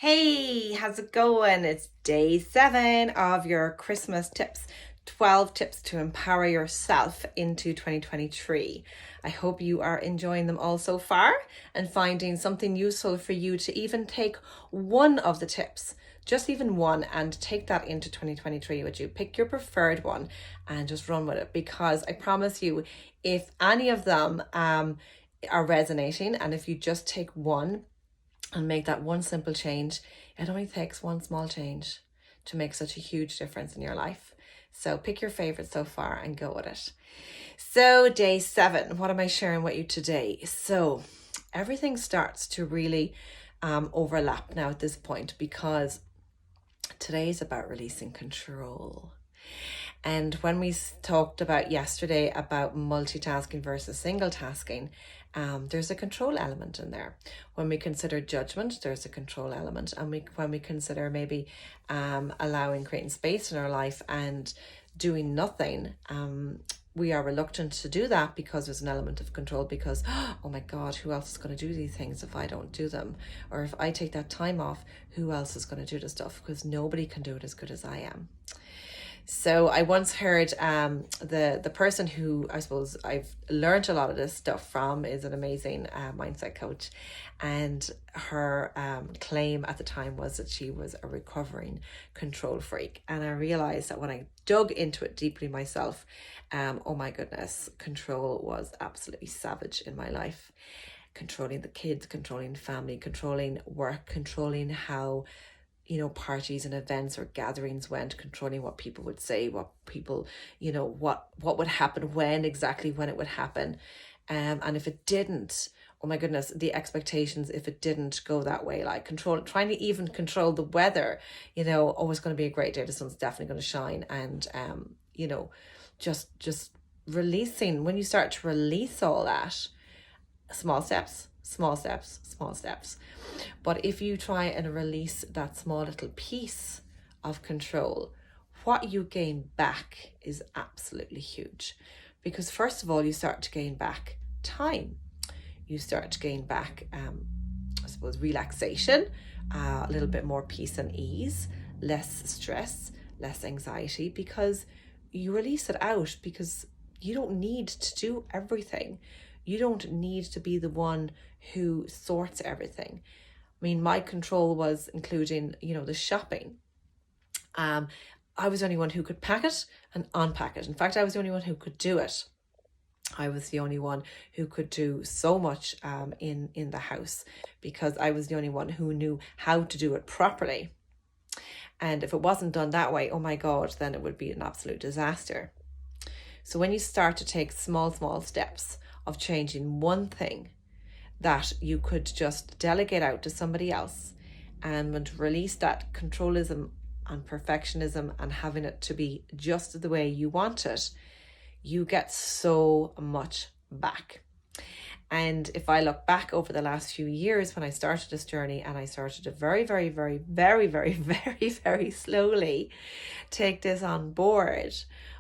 Hey, how's it going? It's day 7 of your Christmas tips. 12 tips to empower yourself into 2023. I hope you are enjoying them all so far and finding something useful for you to even take one of the tips, just even one, and take that into 2023 with you. Pick your preferred one and just run with it, because I promise you, if any of them are resonating, and if you just take one and make that one simple change, it only takes one small change to make such a huge difference in your life. So pick your favorite so far and go with it. So day 7, what am I sharing with you today? So everything starts to really overlap now at this point, because today is about releasing control. And when we talked about yesterday about multitasking versus single tasking, there's a control element in there. When we consider judgment, there's a control element. And when we consider maybe creating space in our life and doing nothing, we are reluctant to do that because there's an element of control, because, oh my God, who else is going to do these things if I don't do them? Or if I take that time off, who else is going to do the stuff? Because nobody can do it as good as I am. So I once heard the person who I suppose I've learned a lot of this stuff from is an amazing mindset coach, and her claim at the time was that she was a recovering control freak. And I realized that when I dug into it deeply myself, oh my goodness, control was absolutely savage in my life. Controlling the kids, controlling family, controlling work, controlling how parties and events or gatherings went, controlling what people would say, what people, what would happen, when it would happen. And if it didn't, oh my goodness, the expectations, if it didn't go that way, like trying to even control the weather, oh, it's going to be a great day, the sun's definitely going to shine. And, just releasing, when you start to release all that, small steps, small steps, small steps. But if you try and release that small little piece of control, what you gain back is absolutely huge. Because first of all, you start to gain back time. You start to gain back, I suppose, relaxation, a little bit more peace and ease, less stress, less anxiety, because you release it out, because you don't need to do everything. You don't need to be the one who sorts everything. I mean, my control was including, the shopping. I was the only one who could pack it and unpack it. In fact, I was the only one who could do it. I was the only one who could do so much in the house, because I was the only one who knew how to do it properly. And if it wasn't done that way, oh my God, then it would be an absolute disaster. So when you start to take small steps of changing one thing that you could just delegate out to somebody else, and release that controlism and perfectionism and having it to be just the way you want it, you get so much back. And if I look back over the last few years, when I started this journey, and I started to very, very, very, very, very, very, very slowly take this on board,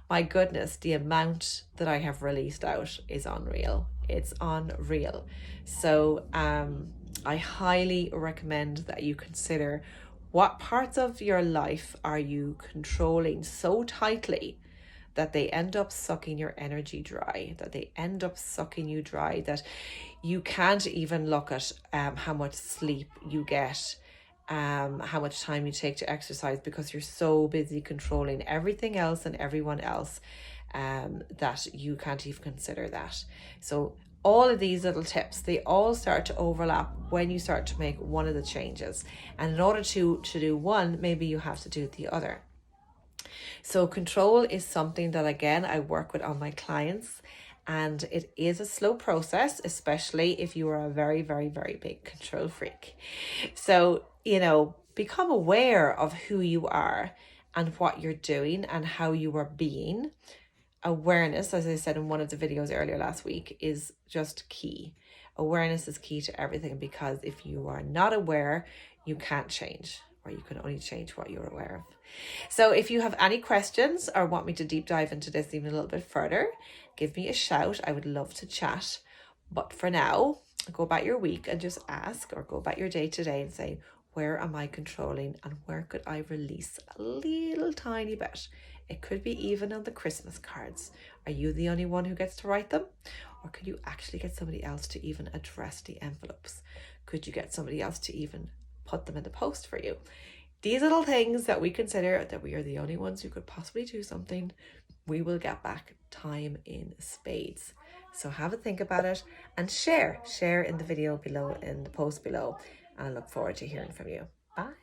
my goodness, the amount that I have released out is unreal. It's unreal. So I highly recommend that you consider, what parts of your life are you controlling so tightly that they end up sucking your energy dry, that they end up sucking you dry, that you can't even look at how much sleep you get, how much time you take to exercise, because you're so busy controlling everything else and everyone else that you can't even consider that. So all of these little tips, they all start to overlap when you start to make one of the changes. And in order to do one, maybe you have to do the other. So control is something that, again, I work with on my clients, and it is a slow process, especially if you are a very, very, very big control freak. So, become aware of who you are and what you're doing and how you are being. Awareness, as I said in one of the videos earlier last week, is just key. Awareness is key to everything, because if you are not aware, you can't change, or you can only change what you're aware of. So if you have any questions or want me to deep dive into this even a little bit further, give me a shout. I would love to chat. But for now, go about your week and just ask, or go about your day today and say, where am I controlling and where could I release a little tiny bit? It could be even on the Christmas cards. Are you the only one who gets to write them? Or could you actually get somebody else to even address the envelopes? Could you get somebody else to even put them in the post for you? These little things that we consider that we are the only ones who could possibly do something, we will get back time in spades. So have a think about it and share in the video below, in the post below. And I look forward to hearing from you. Bye.